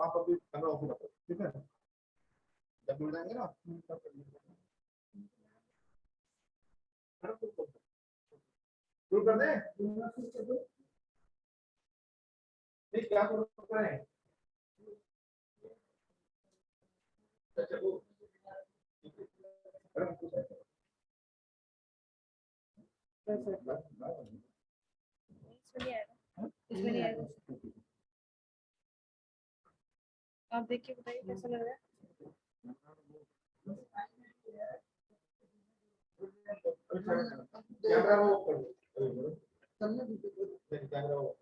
आप अभी camera off रखो, ठीक है? जब जुड़ जाएंगे ना शुरू कर दें। नहीं क्या शुरू करें? अच्छा वो इसमें नहीं आएगा। आप देख के बताइए कैसा लग रहा है। कैमरा वो कर दो, कैमरा वो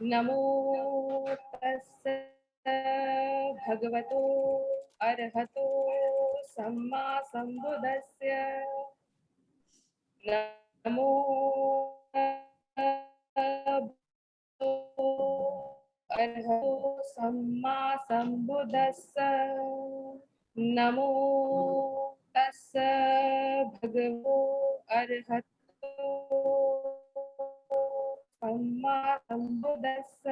नमो तस्स भगवतो अरहतो सम्मा संबुद्धस्य नमो अरहतो सम्मा संबुद्धस्य नमो तस्स भगवतो अरहतो सम्मा संबुद्धस्य.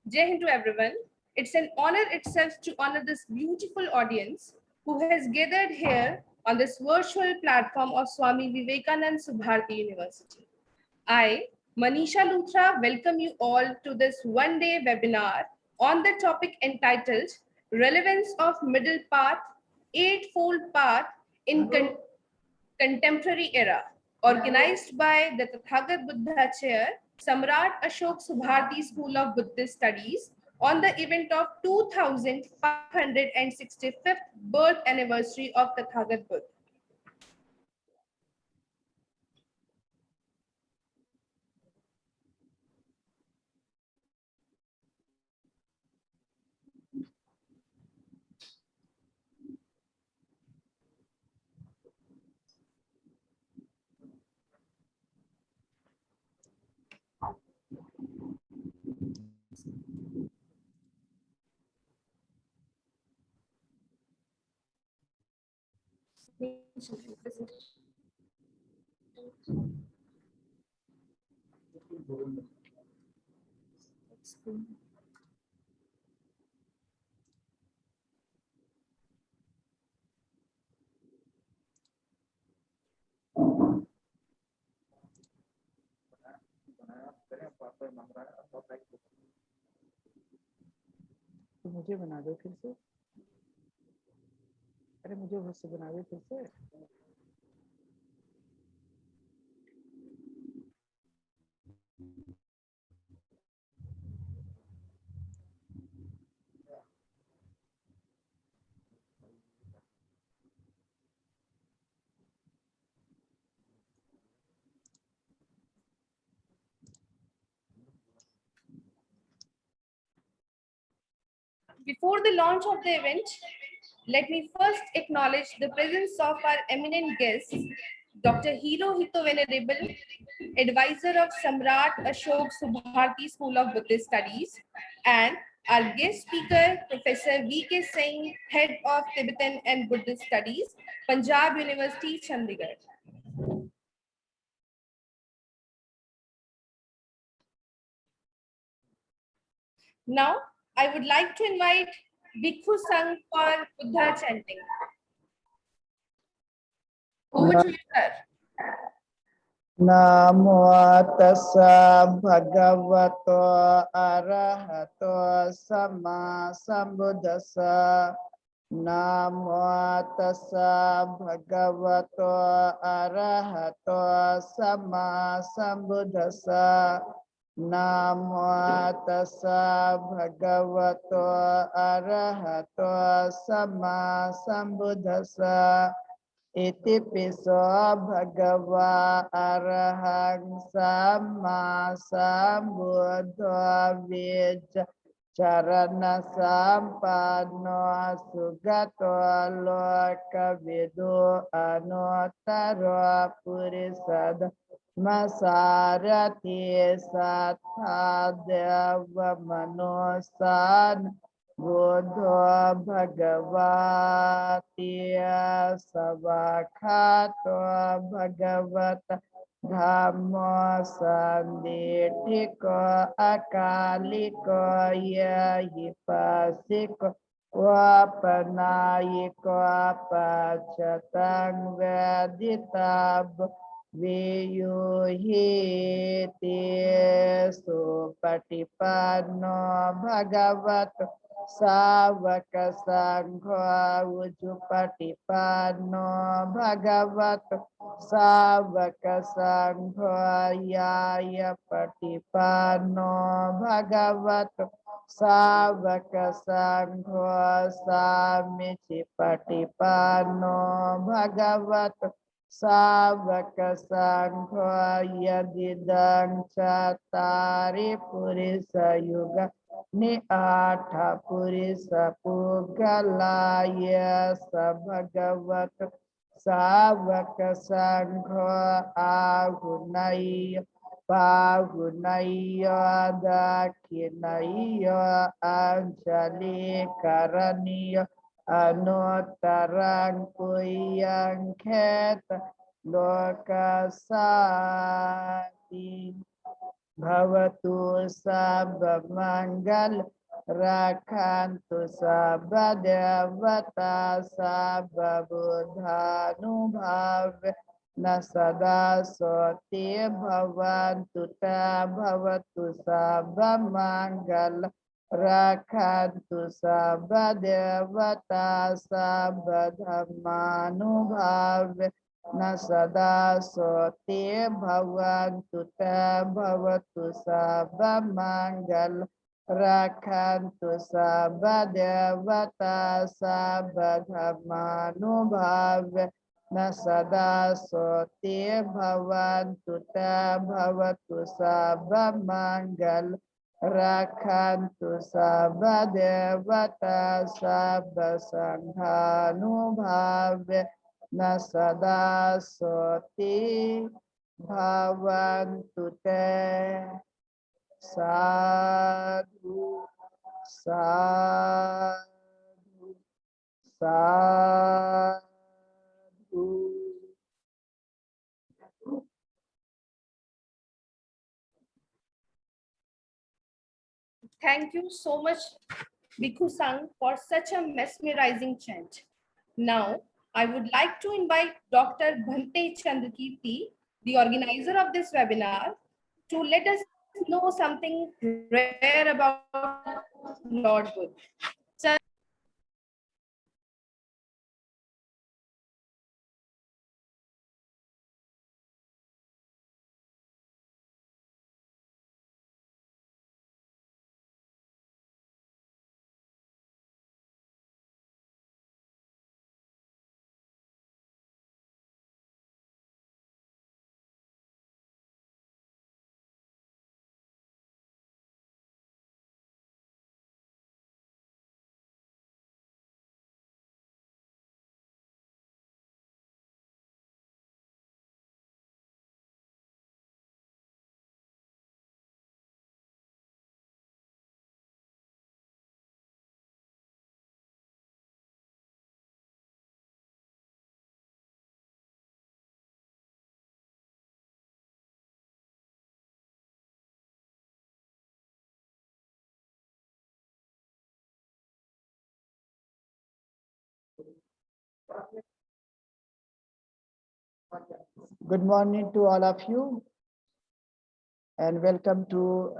Jai Hind to everyone. It's an honor itself to honor this beautiful audience who has gathered here on this virtual platform of Swami Vivekanand Subharti University. I, Manisha Luthra, welcome you all to this one-day webinar on the topic entitled Relevance of Middle Path, Eightfold Path in Contemporary Era, organized by the Tathagat Buddha Chair, Samrat Ashok Subharti School of Buddhist Studies, on the event of 2565th birth anniversary of Tathagat Buddha. तो मुझे बना दो फिर से. अरे मुझे उससे बना दो फिर से. Before the launch of the event, let me first acknowledge the presence of our eminent guest, Dr. Hirohito Venerable, advisor of Samrat Ashok Subharti School of Buddhist Studies, and our guest speaker, Professor V.K. Singh, head of Tibetan and Buddhist Studies, Punjab University, Chandigarh. Now, I would like to invite Bhikkhu Sangh for Buddha chanting. Over to you, sir. Namo tassa bhagavato arahato sama sambuddhassa. Namo tassa bhagavato arahato sama sambuddhassa. Namo tassa bhagavato arahato sama sambuddhassa. Iti piso bhagava arahang sama sambuddha vijja charana sampanno sugato loka vidu anuttara purisada masarati sattha deva manosan Buddha Bhagavati Savakhato Bhagavata Dhammo Sanditiko Akaliko Yahipasiko Wapanayiko Apachatang Veditab Viyuhiti Supatipanno Bhagavato Savaka Sangha Ujupatipanno Bhagavato Savaka Sangha Yaya Patipanno Bhagavato Savaka Sangha Samichi Patipanno Bhagavato Savaka Sangha Yadidang Chatari Purisa Yuga Ni Atha Purisa Pugalaya Sabhagavata Savaka Sangha Ahunai Pahunaya Dakinaya Anjali Karaniya Anutarang Puyang Keta Lokasati Bhavatu Sabbamangal Rakantu Sabbadevata Sabbabudhanubhave Nasada Soti Bhavantu Ta Bhavatu Sabbamangal Rakantu Sabbadevata Sabbadhammanubhave Nasada Soti Bhavantu Ta Bhavatu Sabbamangal Rakantu Sabbadevata Sabbadhammanubhave Nasada Soti Bhavantu Ta Bhavatu Sabbamangal Rakantu Sabbadevata Sabbasanghanubhave Nasada Soti Bhavantu Te Sadhu Sadhu Sadhu. Thank you so much, Bhikkhu Sangh, for such a mesmerizing chant. Now, I would like to invite Dr. Bhante Chandrakirti, the organizer of this webinar, to let us know something rare about Lord Buddha. Sir, Good morning to all of you and welcome to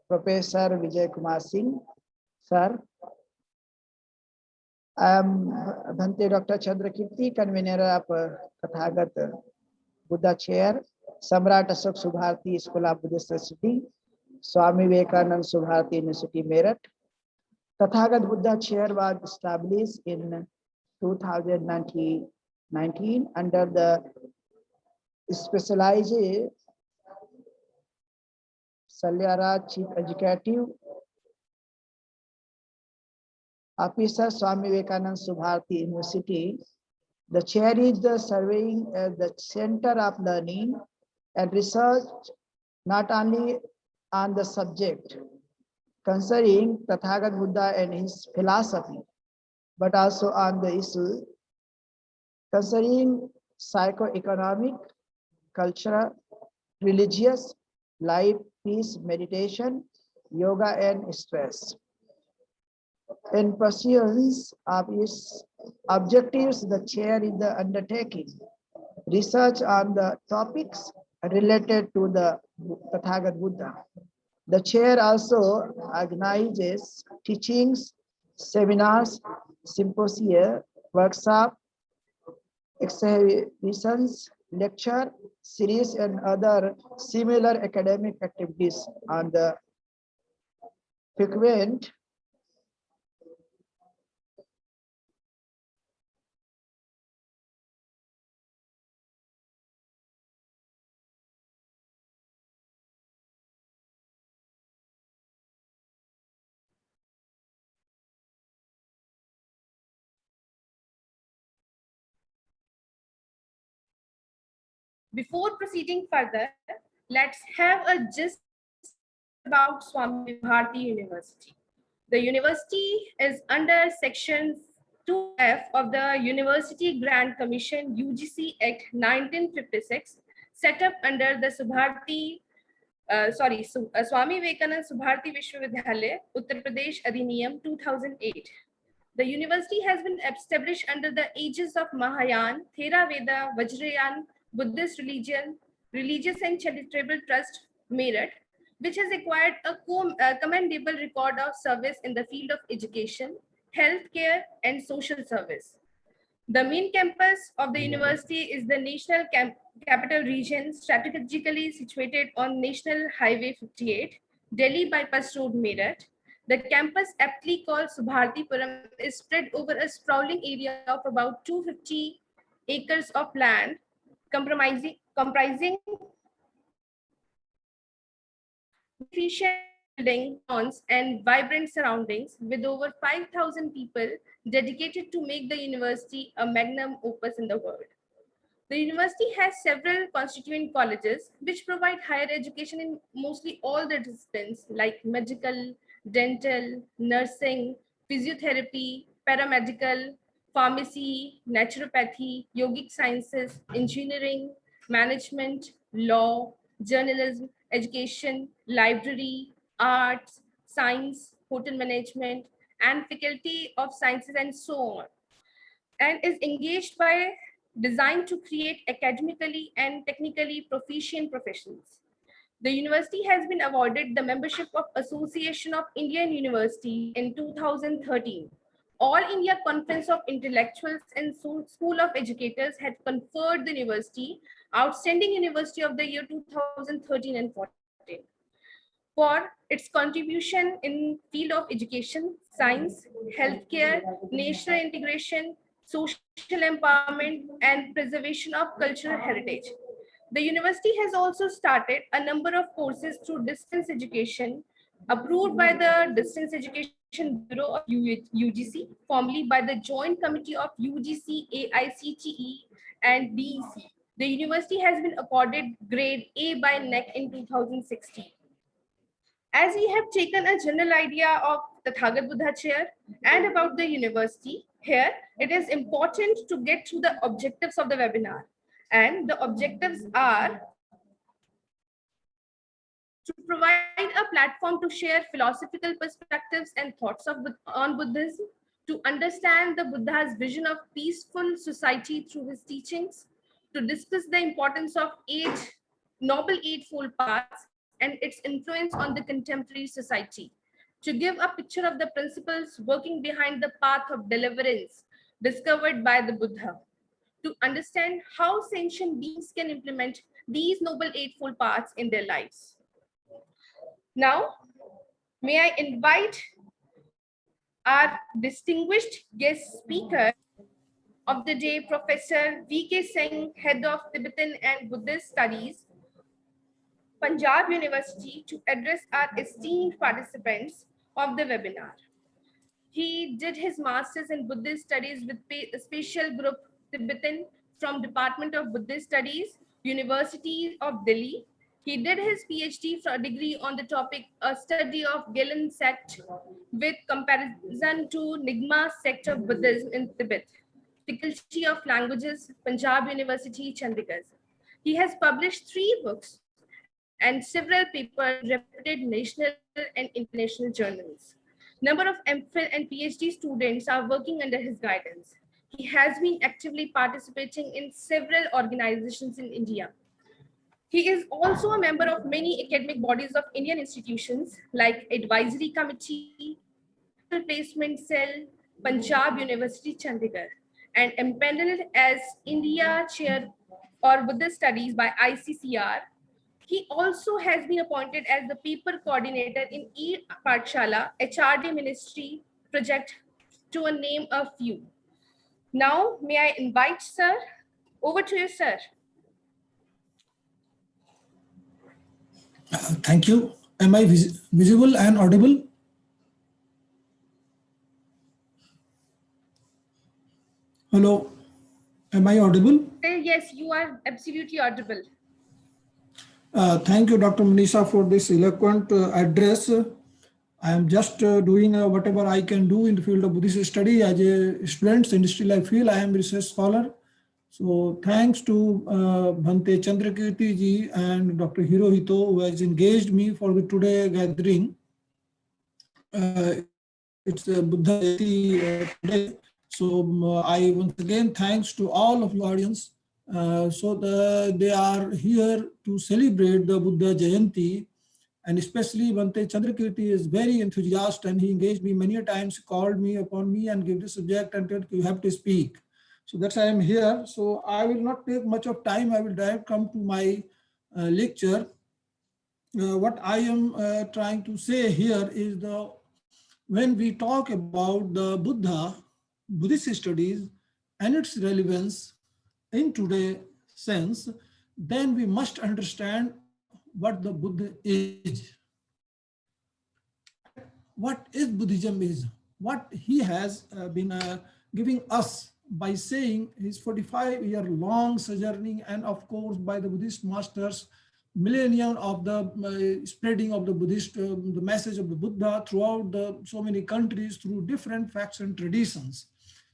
Professor Vijay Kumar Singh, sir. I am Bhante Dr. Chandrakirti, convener of Tathagat Buddha Chair, Samrat Ashok Subharti School of Buddhist Study, Swami Vivekanand Subharti University, Meerut. Tathagat Buddha Chair was established in 2019 under the specialized Salyara Chief Executive Officer Swami Vivekanand Subharti University. The chair is the serving as the center of learning and research, not only on the subject concerning Tathagat Buddha and his philosophy, but also on the issue concerning psychoeconomic, cultural, religious, life, peace, meditation, yoga, and stress. In pursuance of its objectives, the chair is the undertaking research on the topics related to the Tathagat Buddha. The chair also organizes teachings, seminars, symposia, workshop, exhibitions, lecture series, and other similar academic activities on the frequent Before proceeding further, let's have a gist about Swami Vibharti University. The university is under section 2F of the University Grant Commission UGC Act 1956, set up under the Swami Vivekanand Subharti Vishwavidyalaya, Uttar Pradesh Adhiniyam 2008. The university has been established under the aegis of Mahayana, Theravada, Vajrayana, Buddhist religious and charitable trust, Meerut, which has acquired a commendable record of service in the field of education, healthcare, and social service. The main campus of the university is the National Capital Region, strategically situated on National Highway 58, Delhi Bypass Road, Meerut. The campus, aptly called Subhartipuram, is spread over a sprawling area of about 250 acres of land, comprising efficient building, lawns, and vibrant surroundings, with over 5,000 people dedicated to make the university a magnum opus in the world. The university has several constituent colleges which provide higher education in mostly all the disciplines like medical, dental, nursing, physiotherapy, paramedical, pharmacy, naturopathy, yogic sciences, engineering, management, law, journalism, education, library, arts, science, hotel management, and faculty of sciences, and so on, and is engaged by designed to create academically and technically proficient professionals. The university has been awarded the membership of Association of Indian Universities in 2013. All India Conference of Intellectuals and School of Educators had conferred the university Outstanding University of the year 2013 and 14 for its contribution in field of education, science, healthcare, national integration, social empowerment, and preservation of cultural heritage. The university has also started a number of courses through distance education approved by the Distance Education Bureau of UGC, formerly by the Joint Committee of UGC, AICTE, and DEC. The university has been accorded grade A by NEC in 2016. As we have taken a general idea of the Thagat Buddha chair and about the university, here it is important to get to the objectives of the webinar. And the objectives are to provide a platform to share philosophical perspectives and thoughts on Buddhism, to understand the Buddha's vision of peaceful society through his teachings, to discuss the importance of Noble Eightfold Paths and its influence on the contemporary society, to give a picture of the principles working behind the path of deliverance discovered by the Buddha, to understand how sentient beings can implement these Noble Eightfold Paths in their lives. Now, may I invite our distinguished guest speaker of the day, Professor V.K. Singh, Head of Tibetan and Buddhist Studies, Punjab University, to address our esteemed participants of the webinar. He did his master's in Buddhist Studies with a special group Tibetan from Department of Buddhist Studies, University of Delhi. He did his PhD for a degree on the topic, a study of Gelen sect with comparison to Nyingma sect of Buddhism in Tibet, Faculty of Languages, Punjab University, Chandigarh. He has published 3 books and several papers in reputed national and international journals. Number of MPhil and PhD students are working under his guidance. He has been actively participating in several organizations in India. He is also a member of many academic bodies of Indian institutions like Advisory Committee, National Placement Cell, Punjab University, Chandigarh, and empaneled as India Chair or Buddhist Studies by ICCR. He also has been appointed as the paper coordinator in E-Pathshala HRD Ministry project, to name a few. Now, may I invite sir? Over to you, sir. Thank you. Am I visible and audible? Hello. Am I audible? Yes, you are absolutely audible. Thank you, Dr. Manisha, for this eloquent address. I am just doing whatever I can do in the field of Buddhist study as a student, and still I feel I am a research scholar. So thanks to Bhante Chandrakirti ji and Dr. Hirohito who has engaged me for the today gathering. It's Buddha Jayanti today. So I once again thanks to all of the audience. They are here to celebrate the Buddha Jayanti, and especially Bhante Chandrakirti is very enthusiastic, and he engaged me many times, called me upon me and gave the subject and said you have to speak. So that's why I am here. So I will not take much of time. I will direct come to my lecture. What I am trying to say here is when we talk about the Buddhist studies and its relevance in today's sense, then we must understand what the Buddha is. What is Buddhism is, what he has been giving us by saying his 45-year long sojourning, and of course by the Buddhist masters, millennium of the spreading of the Buddhist, the message of the Buddha throughout the so many countries through different facts and traditions.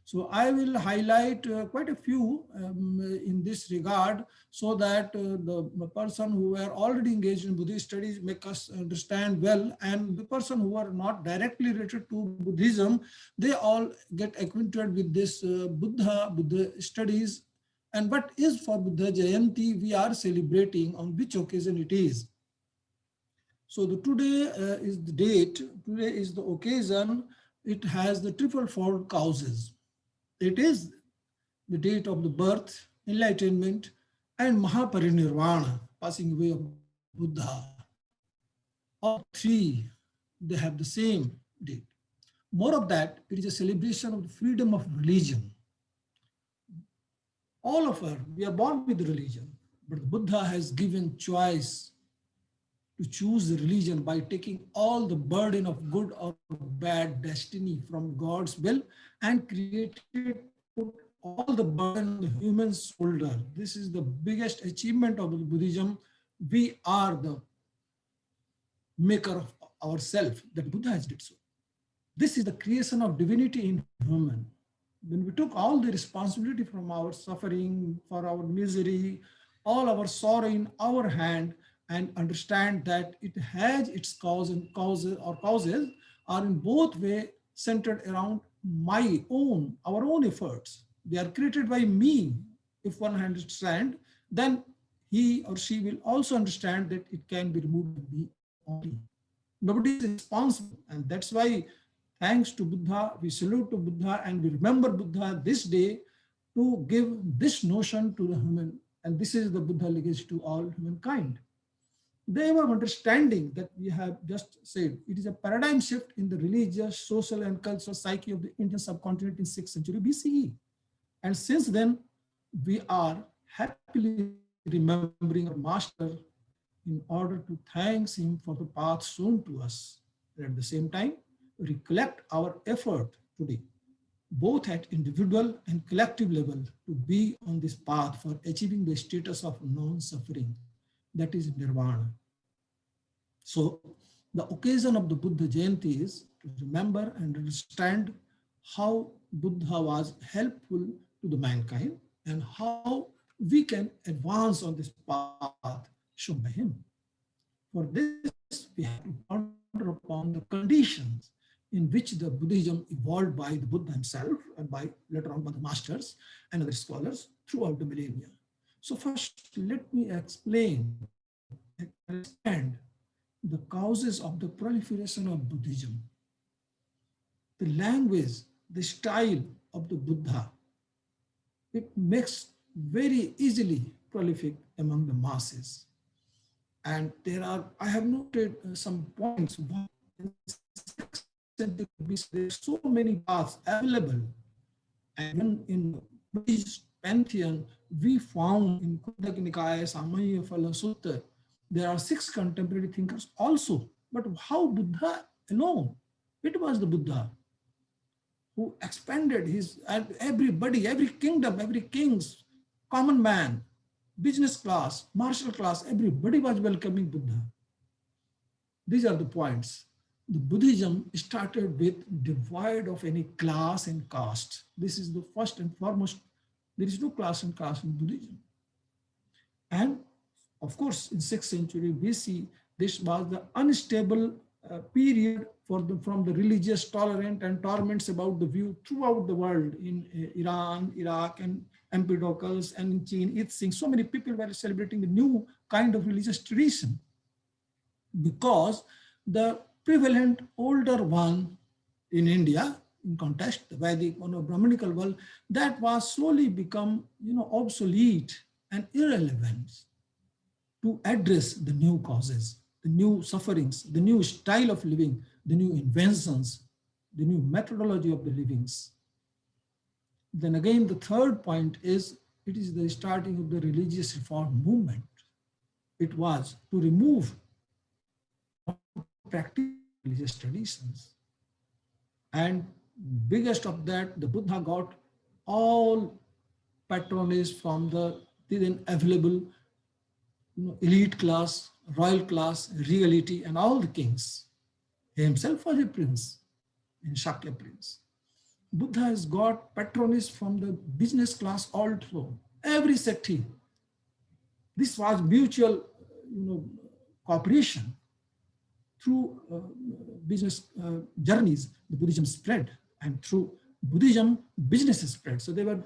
So I will highlight quite a few in this regard, so that the person who were already engaged in Buddhist studies make us understand well, and the person who are not directly related to Buddhism, they all get acquainted with this Buddha studies, and what is for Buddha Jayanti we are celebrating, on which occasion it is. So today is the date, today is the occasion. It has the triple-fold causes. It is the date of the birth, enlightenment, and Mahaparinirvana, passing away of Buddha. All three, they have the same date. More of that, it is a celebration of the freedom of religion. All of us, we are born with religion, but Buddha has given choice to choose the religion by taking all the burden of good or bad destiny from God's will and created, put all the burden on the human's shoulder. This is the biggest achievement of Buddhism. We are the maker of ourselves, that Buddha has did so. This is the creation of divinity in human. When we took all the responsibility from our suffering, for our misery, all our sorrow in our hand, and understand that it has its cause, and causes are in both ways centered around our own efforts. They are created by me. If one understands, then he or she will also understand that it can be removed by me only. Nobody is responsible, and that's why thanks to Buddha, we salute to Buddha and we remember Buddha this day to give this notion to the human. And this is the Buddha legacy to all humankind. They were understanding that we have just said. It is a paradigm shift in the religious, social, and cultural psyche of the Indian subcontinent in 6th century BCE. And since then, we are happily remembering our master in order to thank him for the path shown to us. And at the same time, recollect our effort today, both at individual and collective level, to be on this path for achieving the status of non-suffering, that is nirvana. So the occasion of the Buddha Jayanti is to remember and understand how Buddha was helpful to the mankind and how we can advance on this path shown by him. For this, we have to ponder upon the conditions in which the Buddhism evolved by the Buddha himself and by later on by the masters and other scholars throughout the millennia. So first, let me explain and understand the causes of the proliferation of Buddhism. The language, the style of the Buddha, it makes very easily prolific among the masses. And I have noted some points. There are so many paths available. And even in Buddhist pantheon, we found in Khuddaka Nikaya, Samaya Phala Sutta, there are 6 contemporary thinkers also. But how Buddha alone? It was the Buddha. who expanded his, and everybody, every kingdom, every king's, common man, business class, martial class, everybody was welcoming Buddha. These are the points. The Buddhism started with devoid of any class and caste. This is the first and foremost. There is no class and caste in Buddhism. And of course, in 6th century BC, this was the unstable period from the religious tolerance and torments about the view throughout the world in Iran, Iraq, and Empedocles, and in China, Singh. So many people were celebrating a new kind of religious tradition because the prevalent older one in India, in contrast, the Vedic Brahmanical world, that was slowly become, obsolete and irrelevant to address the new causes, the new sufferings, the new style of living, the new inventions, the new methodology of the livings. Then again, the third point is, it is the starting of the religious reform movement. It was to remove practice religious traditions. And biggest of that, the Buddha got all patronage from the then available elite class, royal class, reality, and all the kings. He himself was a prince, in Shakya prince. Buddha has got patronage from the business class also, every sector. This was mutual cooperation. Through business journeys, the Buddhism spread, and through Buddhism, businesses spread. So they were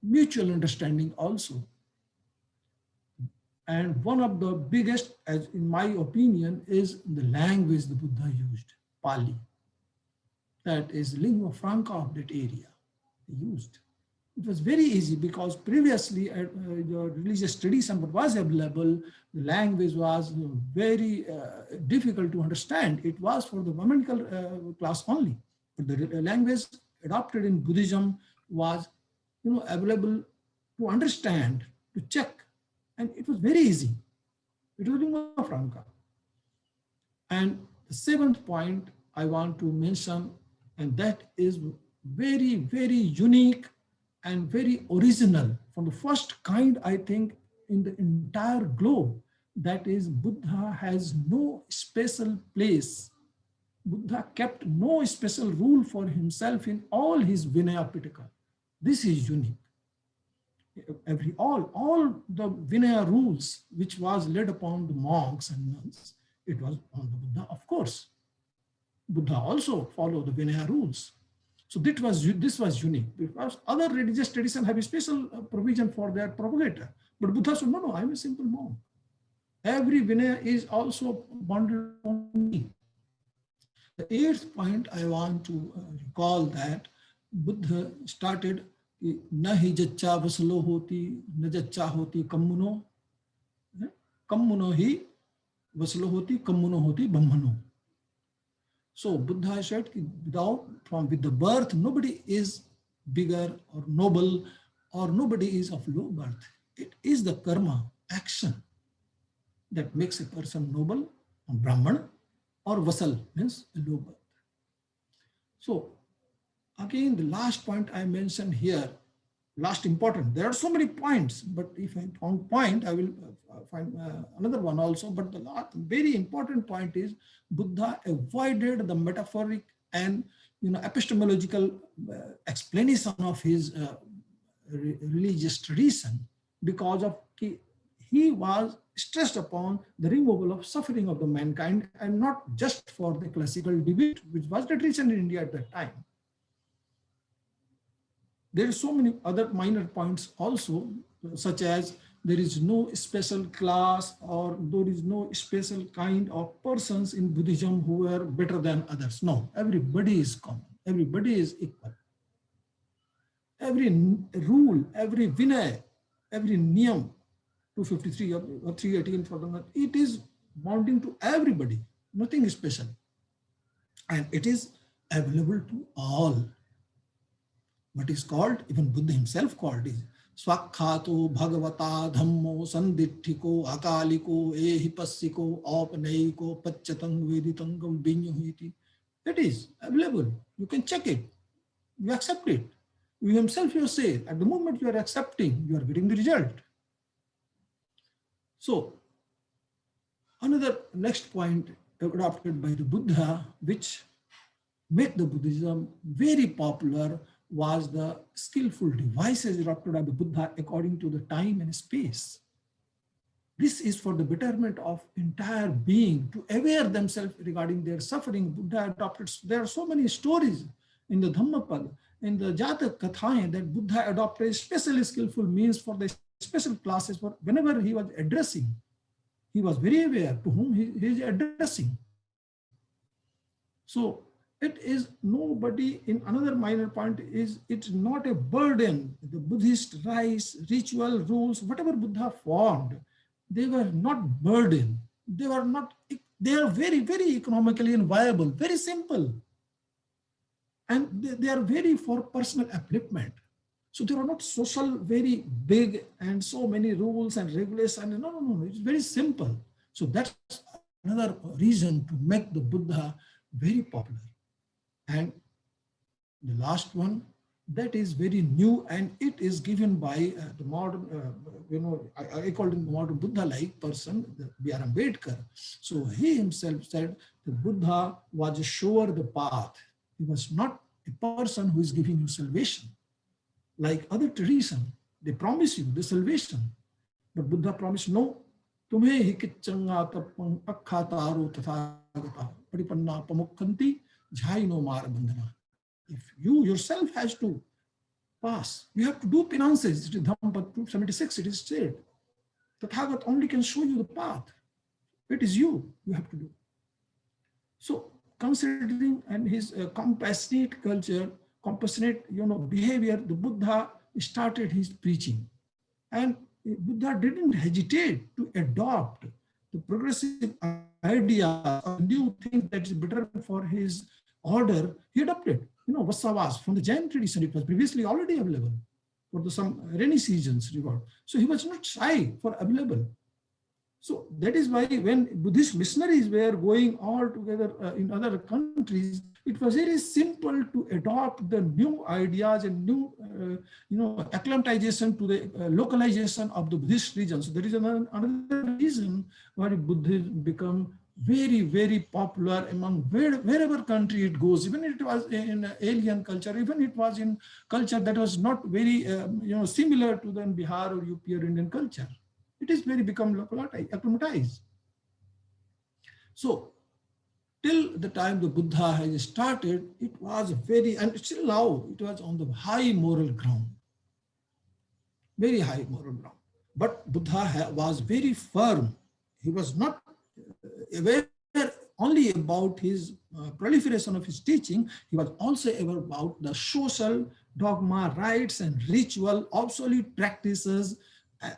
mutual understanding also. And one of the biggest, as in my opinion, is the language the Buddha used, Pali. That is lingua franca of that area he used. It was very easy because previously the religious tradition was available, the language was very difficult to understand. It was for the Brahmanical class only. But the language adopted in Buddhism was available to understand, to check, and it was very easy. It was lingua franca. And the seventh point I want to mention, and that is very, very unique and very original, from the first kind, I think, in the entire globe. That is, Buddha has no special place. Buddha kept no special rule for himself in all his Vinaya Pitaka. This is unique. All the Vinaya rules which was laid upon the monks and nuns, it was on the Buddha, of course. Buddha also followed the Vinaya rules. So this was unique, because other religious traditions have a special provision for their propagator. But Buddha said, no, I'm a simple monk. Every Vinaya is also bundled on me. The eighth point I want to recall that Buddha started, nahi jaccha vasalo hoti, na jaccha hoti kammuno, kammuno hi vasalo hoti, kammuno hoti brahmano. So Buddha said, with the birth, nobody is bigger or noble, or nobody is of low birth. It is the karma, action, that makes a person noble, or Brahman, or vasal, means low birth. So again, the last point I mentioned here, last important. There are so many points, but if I found point, I will find another one also. But the last, very important point is Buddha avoided the metaphoric and epistemological explanation of his religious tradition, because of he was stressed upon the removal of suffering of the mankind, and not just for the classical debate, which was the tradition in India at that time. There are so many other minor points also, such as there is no special class, or there is no special kind of persons in Buddhism who are better than others. No, everybody is common, everybody is equal. Every rule, every vinaya, every niyam, 253 or 318 for the, it is bonding to everybody, nothing special. And it is available to all. What is called, even Buddha himself called, is Swakhato Bhagavata Dhammo Sanditthiko Akaliko Ehipassiko Apanaiko Pachatang Veditangam Vinyohiti. It is available. You can check it. You accept it. You himself, you say, at the moment you are accepting, you are getting the result. So another next point adopted by the Buddha, which make the Buddhism very popular, was the skillful devices adopted by the Buddha according to the time and space. This is for the betterment of entire being, to aware themselves regarding their suffering. Buddha adopted, there are so many stories in the Dhammapada, in the Jatak Kathaye, that Buddha adopted especially skillful means for the special classes, for whenever he was addressing. He was very aware to whom he is addressing. So it is nobody, in another minor point is, it's not a burden. The Buddhist rites, ritual, rules, whatever Buddha formed, they were not burden. They were not, they are very, very economically and viable, very simple. And they are very for personal upliftment. So they are not social, very big and so many rules and regulations. No, it's very simple. So that's another reason to make the Buddha very popular. And the last one, that is very new, and it is given by the modern, I called him modern Buddha-like person, B.R. Ambedkar. So he himself said the Buddha was a shower the path. He was not a person who is giving you salvation. Like other tradition, they promise you the salvation. But Buddha promised, no, tumhe hi kichanga tapang akhataro tathagata paripanna pamukhanti jhaino mara bandhana. If you yourself has to pass, you have to do penances. It is Dhammapada 276, it is said. Tathagat only can show you the path. It is you have to do. So considering and his compassionate culture, compassionate behavior, the Buddha started his preaching. And Buddha didn't hesitate to adopt the progressive idea or new thing that is better for his order. He adopted, Vasavas from the Jain tradition. It was previously already available for some rainy seasons reward. So he was not shy for available. So that is why when Buddhist missionaries were going all together in other countries, it was very simple to adopt the new ideas and new, acclimatization to the localization of the Buddhist religion. So there is another reason why Buddhism become very, very popular among wherever country it goes. Even it was in alien culture, even it was in culture that was not very, similar to the Bihar or UP or Indian culture. It is very become acclimatized. So till the time the Buddha has started, it was very, and still now, it was on the high moral ground, very high moral ground. But Buddha was very firm. He was not aware only about his proliferation of his teaching. He was also aware about the social dogma, rites and ritual, obsolete practices.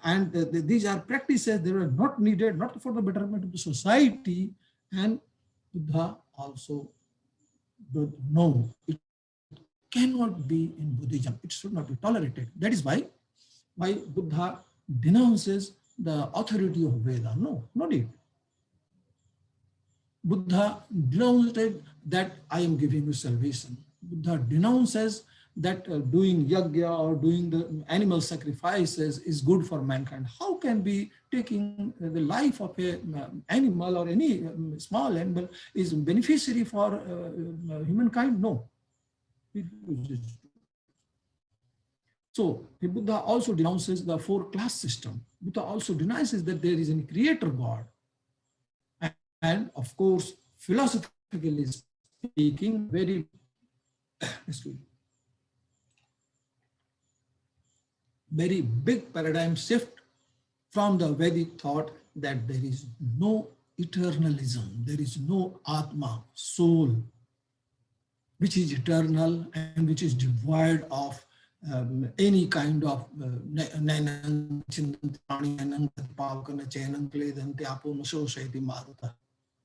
And these are practices that were not needed, not for the betterment of the society. And Buddha also did know it cannot be in Buddhism. It should not be tolerated. That is why Buddha denounces the authority of Veda. No need. Buddha denounced that I am giving you salvation. Buddha denounces that doing yajna or doing the animal sacrifices is good for mankind. How can be taking the life of an animal or any small animal is beneficiary for humankind? No. So Buddha also denounces the 4-class system. Buddha also denies that there is a creator God. And of course, philosophically speaking, very big paradigm shift from the Vedic thought that there is no eternalism, there is no Atma, soul, which is eternal and which is devoid of any kind of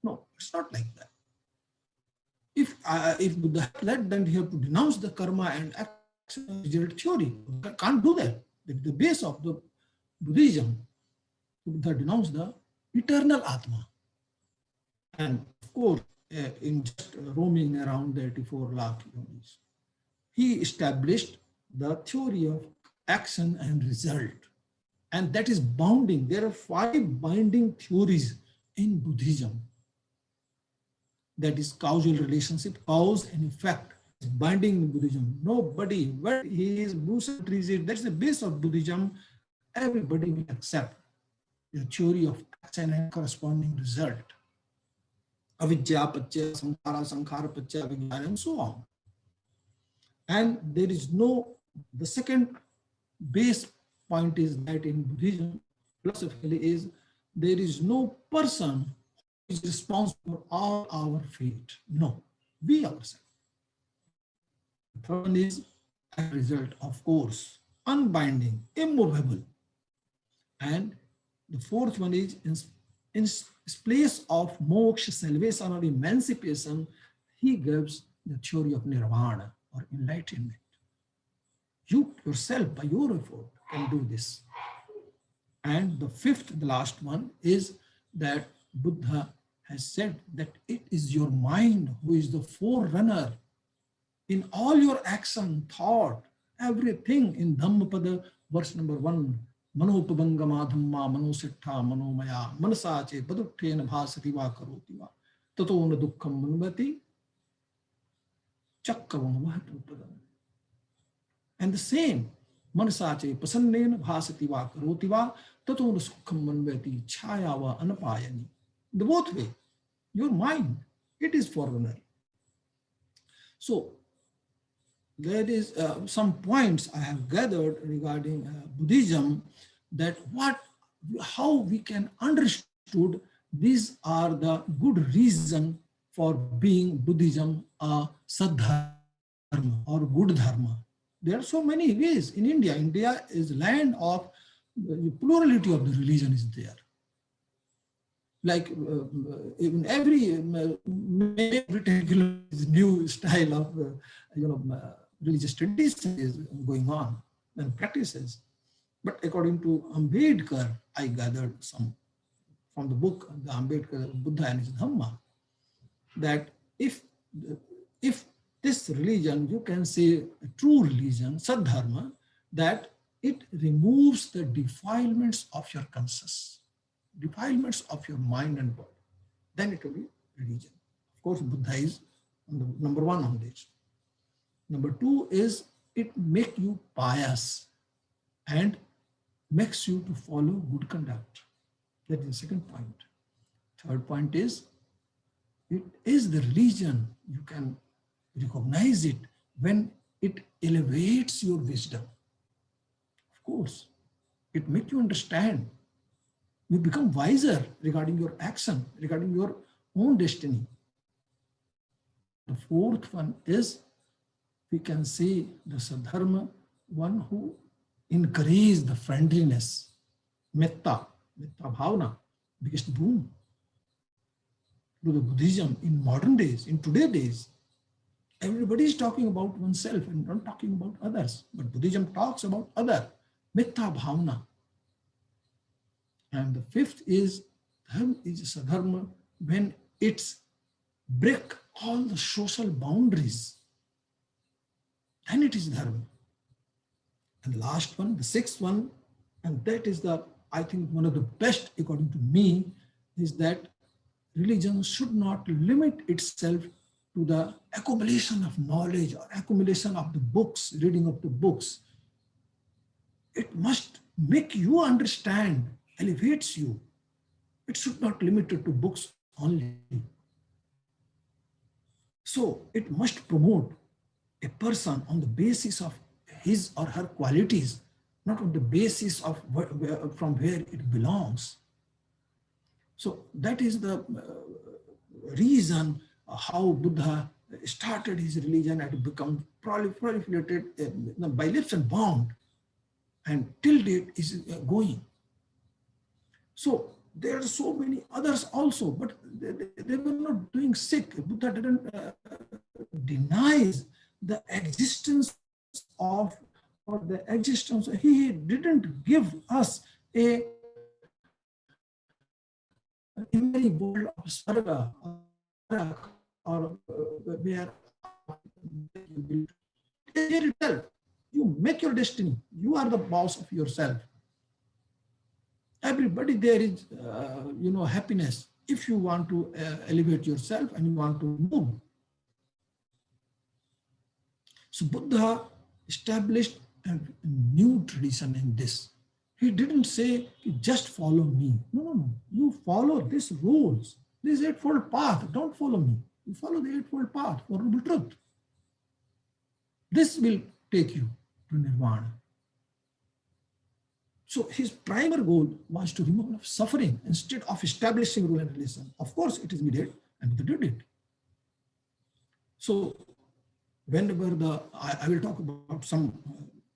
no, it's not like that. If Buddha had led, then he have to denounce the karma and action theory. Can't do that. The base of the Buddhism, Buddha denounced the eternal Atma. And of course, in just roaming around the 84 lakh yogis, he established the theory of action and result. And that is bounding. There are 5 binding theories in Buddhism. That is causal relationship, cause and effect is binding in Buddhism. Nobody, what he is, Bruce trees it, that's the base of Buddhism. Everybody will accept the theory of action and corresponding result. Avidya, Pachya, Samkhara, Sankhara, Pachya, Vijnana, and so on. And there is no, the second base point is that in Buddhism, philosophically, is there is no person who is responsible for all our fate. No, we ourselves. The third one is a result, of course, unbinding, immovable. And the fourth one is in place of moksha, salvation or emancipation, he gives the theory of nirvana or enlightenment. You yourself, by your effort, can do this. And the fifth, the last one, is that Buddha has said that it is your mind who is the forerunner in all your action, thought, everything. In Dhammapada, verse number 1, Manopabangama Dhamma Manosittha Manomaya Manasache Paduttena Bhasati Va Karoti Va Tato Na Dukkham Manvati Chakkavang Mahatupadam. And the same, Manasache Pasannena Bhasati Va Karoti Va Tato Na Sukham Manvati Chaya Va Anapayani. The both way, your mind, it is forerunner. So, there is some points I have gathered regarding Buddhism, that how we can understood these are the good reason for being Buddhism a Sadharma or good dharma. There are so many ways. In India, India is land of the plurality of the religion is there. Like in every new style of religious tradition is going on and practices. But according to Ambedkar, I gathered some from the book, the Ambedkar Buddha and his Dhamma, that if this religion, you can say a true religion, Sadharma, that it removes the defilements of your conscience, defilements of your mind and body, then it will be religion. Of course, Buddha is number 1 on this. Number 2 is it makes you pious and makes you to follow good conduct. That is the second point. Third point is it is the religion. You can recognize it when it elevates your wisdom. Of course, it makes you understand. You become wiser regarding your action, regarding your own destiny. The fourth one is, we can say the Sadharma, one who encourages the friendliness, metta bhavana, biggest boon to the Buddhism in modern days, in today's days. Everybody is talking about oneself and not talking about others, but Buddhism talks about other, metta bhavana. And the fifth is, dharma is Sadharma when it's break all the social boundaries. Then it is dharma. And the last one, the sixth one, and that is the, I think, one of the best according to me, is that religion should not limit itself to the accumulation of knowledge or accumulation of the books, reading of the books. It must make you understand, elevates you. It should not limit it to books only. So it must promote a person on the basis of his or her qualities, not on the basis of from where it belongs. So that is the reason how Buddha started his religion and become proliferated by leaps and bounds, and till date is going. So there are so many others also, but they were not doing sick. Buddha didn't deny the existence of, or the existence, he didn't give us a imaginary world of Sarga or where here itself. You make your destiny. You are the boss of yourself. Everybody there is, happiness. If you want to elevate yourself and you want to move. So Buddha established a new tradition in this. He didn't say, just follow me. No. You follow these rules, this eightfold path. Don't follow me. You follow the eightfold path for the truth. This will take you to nirvana. So his primary goal was to remove suffering instead of establishing rule and regulation. Of course, it is needed, and they did it. So whenever I will talk about some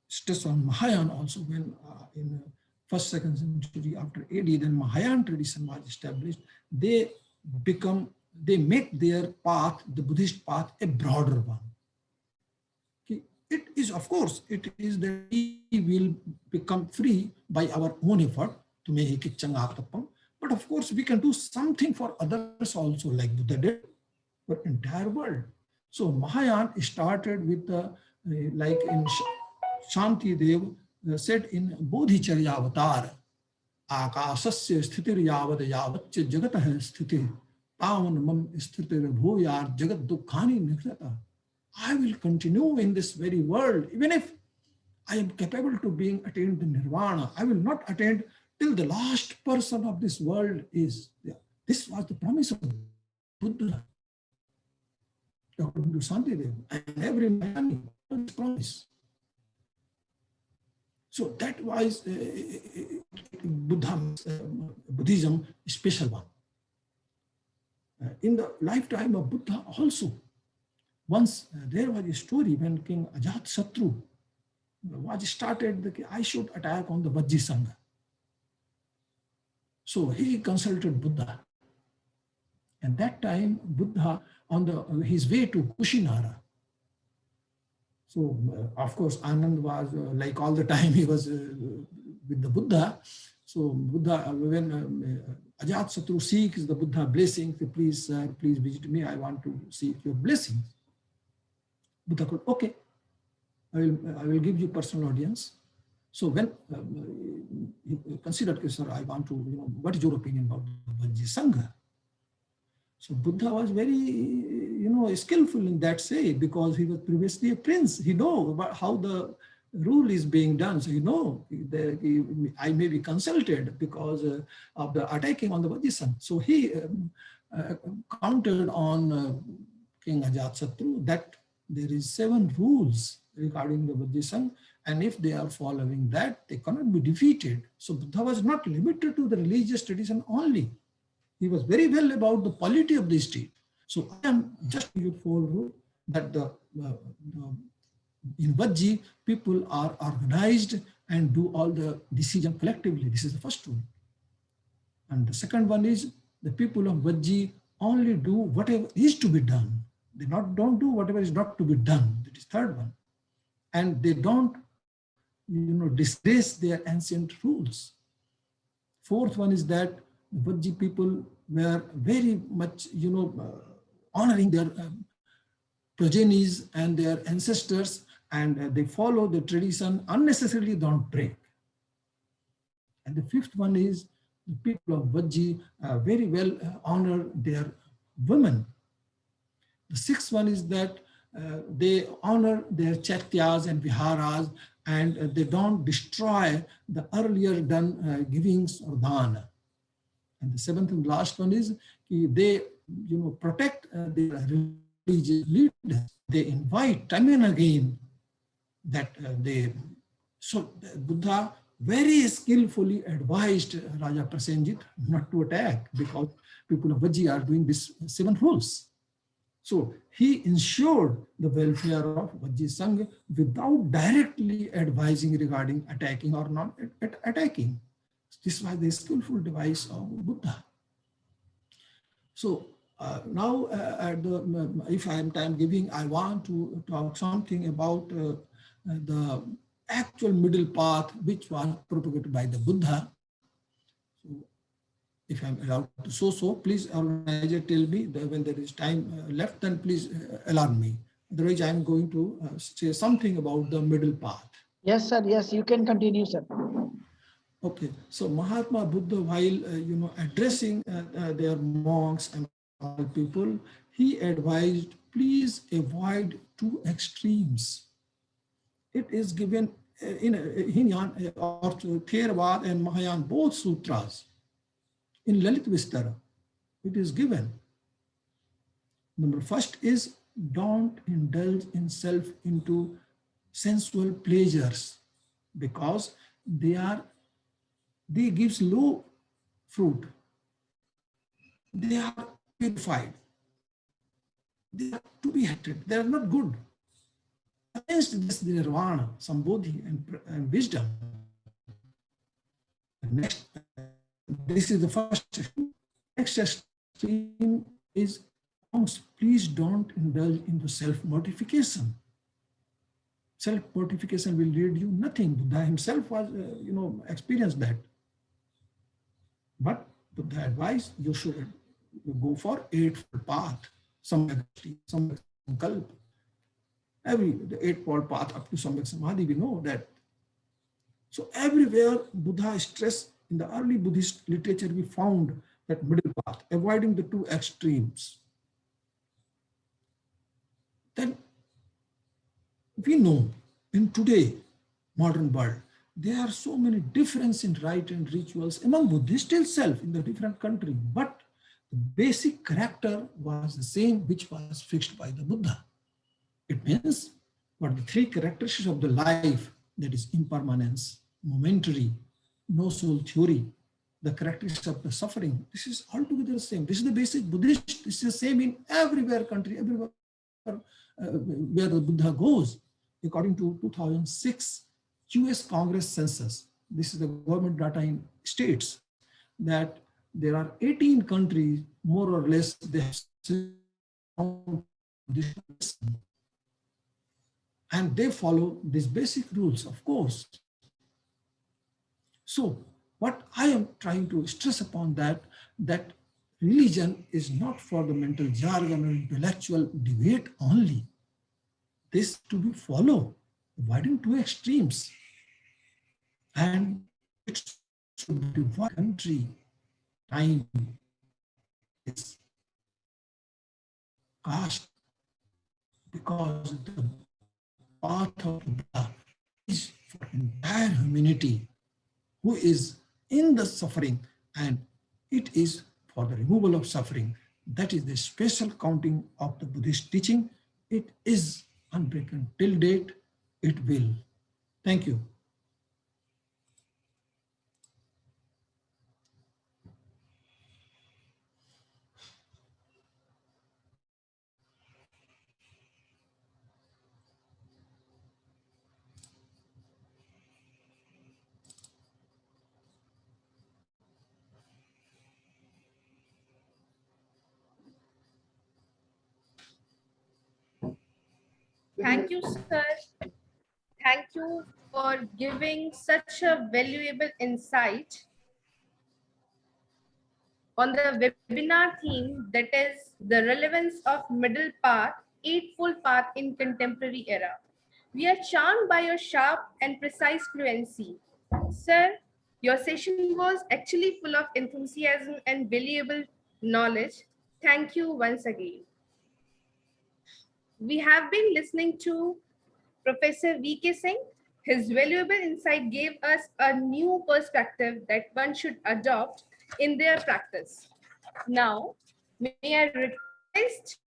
stress on Mahayana also, when in first, second century after AD, then Mahayana tradition was established. They make their path, the Buddhist path, a broader one. It is, of course, it is that we will become free by our own effort to make it changapam. But of course, we can do something for others also, like Buddha did for entire world. So Mahayana started with like in Shanti Dev said in Bodhicharya Avatar, Akasasya sthitir yavad yavatcha jagatah sthiti pavan mam sthitir bhuyar jagat dukkhani nikhrata. I will continue in this very world, even if I am capable to being attained the nirvana. I will not attain till the last person of this world is there. This was the promise of Buddha, according to Santidev, and every man promise. So that was Buddhism special one. In the lifetime of Buddha also, once there was a story when King Ajatasattu was started that I should attack on the Vajji Sangha. So he consulted Buddha. And that time Buddha on his way to Kushinara. So of course Anand was like all the time he was with the Buddha. So Buddha, when Ajatasattu seeks the Buddha blessing, say, please sir, please visit me, I want to seek your blessings. Buddha could, okay, I will give you personal audience. So when he considered, sir, I want to, what is your opinion about the Vajji Sangha? So Buddha was very, skillful in that say, because he was previously a prince. He knows about how the rule is being done. So I may be consulted because of the attacking on the Vajji Sangha. So he counted on King Ajatasattu that there is 7 rules regarding the Vajji Sangha, and if they are following that, they cannot be defeated. So Buddha was not limited to the religious tradition only. He was very well about the polity of the state. So I am just you follow that in Vajji, people are organized and do all the decision collectively. This is the first rule. And the second one is the people of Vajji only do whatever is to be done. They don't do whatever is not to be done. That is third one. And they don't, disgrace their ancient rules. Fourth one is that the Vajji people were very much, honoring their progenies and their ancestors, and they follow the tradition, unnecessarily don't break. And the fifth one is the people of Vajji very well honor their women. The sixth one is that they honor their chaityas and viharas, and they don't destroy the earlier done givings or dana. And the seventh and last one is they protect their religious leaders. They invite time and again that so Buddha very skillfully advised Raja Prasenjit not to attack, because people of Vajji are doing these 7 rules. So he ensured the welfare of Vajji Sangha without directly advising regarding attacking or not attacking. This was the skillful device of Buddha. So now, if I am time giving, I want to talk something about the actual middle path which was propagated by the Buddha. So if I'm allowed to so, please organizer tell me that when there is time left, then please alarm me. Otherwise, I'm going to say something about the middle path. Yes, sir. Yes, you can continue, sir. Okay, so Mahatma Buddha, while addressing their monks and all people, he advised, please avoid two extremes. It is given in Hinyan or Theravada and Mahayana, both sutras. In Lalit Vistara, it is given. Number first is don't indulge in self into sensual pleasures because they gives low fruit. They are purified. They are to be hated. They are not good. Against this nirvana, sambodhi, and wisdom. Next, this is the first extreme. Next extreme is please don't indulge into self-mortification. Self-mortification will lead you nothing. Buddha himself was, experienced that. But Buddha advised you should go for eightfold path. Some sankalp. The eightfold path up to Samyak Samadhi, we know that. So everywhere Buddha stressed in the early Buddhist literature, we found that middle path, avoiding the two extremes. Then we know in today modern world, there are so many differences in rite and rituals among Buddhists itself in the different country, but the basic character was the same, which was fixed by the Buddha. It means what the three characteristics of the life, that is impermanence, momentary, no soul theory, the characteristics of the suffering, this is altogether the same. This is the basic Buddhist. This is the same in everywhere country, everywhere where the Buddha goes. According to 2006 US Congress census, this is the government data in states, that there are 18 countries, more or less, they have this, and they follow these basic rules, of course. So what I am trying to stress upon that religion is not for the mental jargon or intellectual debate only. This to be followed, avoiding two extremes. And it should be one country, time, is caste, because the path of Buddha is for entire humanity who is in the suffering, and it is for the removal of suffering. That is the special counting of the Buddhist teaching. It is unbroken till date. It will. Thank you. Thank you, sir. Thank you for giving such a valuable insight on the webinar theme, that is the relevance of middle path, eightfold path in contemporary era. We are charmed by your sharp and precise fluency. Sir, your session was actually full of enthusiasm and valuable knowledge. Thank you once again. We have been listening to Professor V.K. Singh. His valuable insight gave us a new perspective that one should adopt in their practice. Now, may I request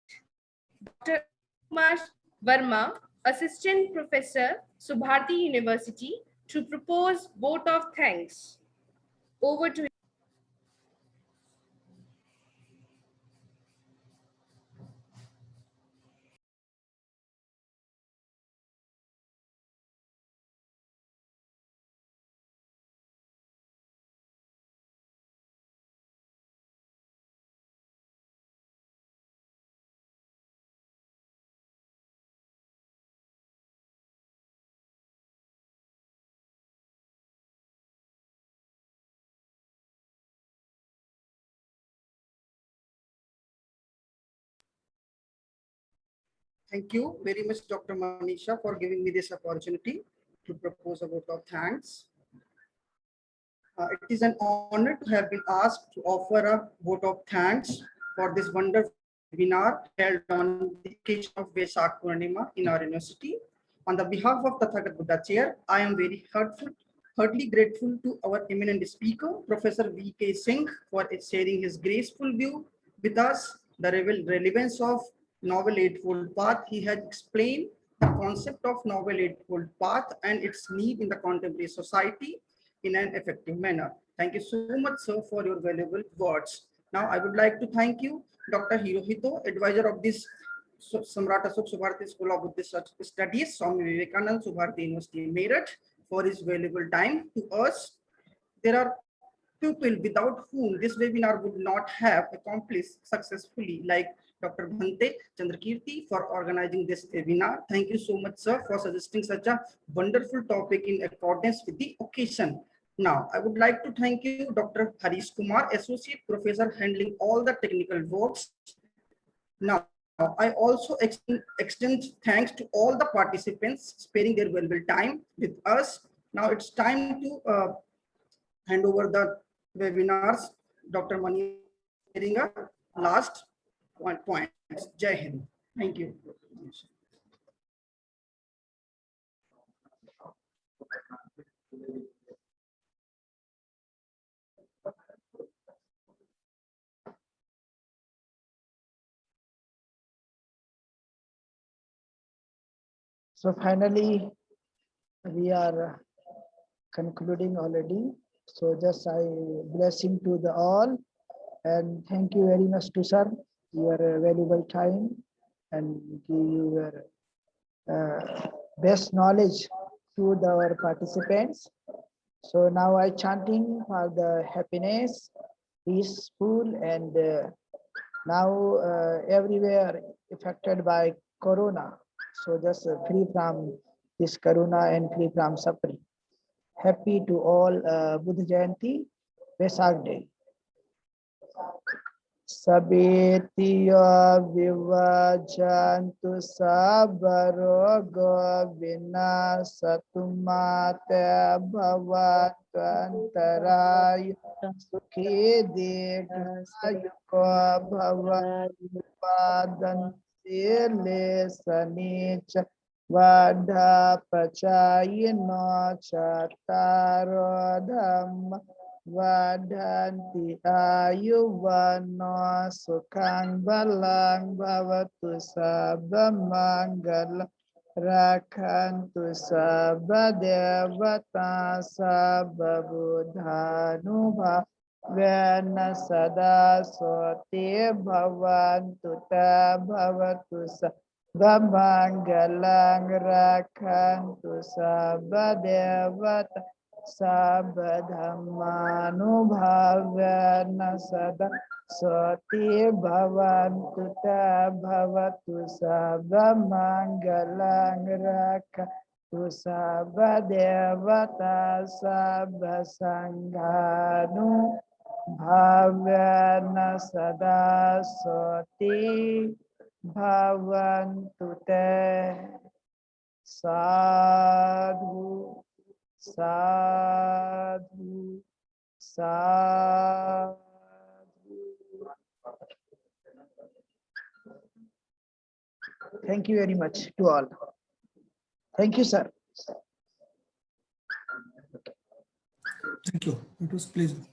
Dr. Kumar Verma, Assistant Professor, Subharti University, to propose vote of thanks. Over to you. Thank you very much, Dr. Manisha, for giving me this opportunity to propose a vote of thanks. It is an honor to have been asked to offer a vote of thanks for this wonderful webinar held on the occasion of Vesak Purnima in our university. On the behalf of Tathagat Buddha Chair, I am very heartily grateful to our eminent speaker, Professor V.K. Singh, for sharing his graceful view with us, the relevance of Novel Eightfold Path. He had explained the concept of Novel Eightfold Path and its need in the contemporary society in an effective manner. Thank you so much, sir, for your valuable words. Now, I would like to thank you, Dr. Hirohito, advisor of this Samrat Ashok Subharati School of Buddhist Studies, Swami Vivekananda Subharati University, Meerut, for his valuable time to us. There are people without whom this webinar would not have accomplished successfully, like Dr. Bhante Chandrakirti for organizing this webinar. Thank you so much, sir, for suggesting such a wonderful topic in accordance with the occasion. Now, I would like to thank you, Dr. Harish Kumar, Associate Professor, handling all the technical works. Now, I also extend thanks to all the participants sparing their valuable time with us. Now it's time to hand over the webinars. Dr. Mani last point. Jai Hind. Thank you. So finally, we are concluding already. So just I blessing to the all, and thank you very much to sir, your valuable time and give your best knowledge to our participants. So now I chanting for the happiness, peaceful, and now everywhere affected by corona. So just free from this corona and free from suffering. Happy to all Buddha Jayanti, Vesak Day. Sabetiya vivajantu sabarogo vinasattumate bhavatantarayu sukhi dekayuko bhavadanti sanicha vada pachayino chataro dhamma Vadanti ayuvano sukhang balang bhavatu sabba mangala rakhantu sabba devata sabba buddhanubha vena sada soti bhavantu ta bhavatu sabba mangalang rakhantu sabba devata Sabadhammanubhavana sada soti bhavantu ta bhavatu sabba mangalang rakhantu sabba devata sabba sanghanu bhavana sada soti bhavantu te. Sadhu. Sadhu, sadhu. Thank you very much to all. Thank you, sir. Thank you. It was pleasant.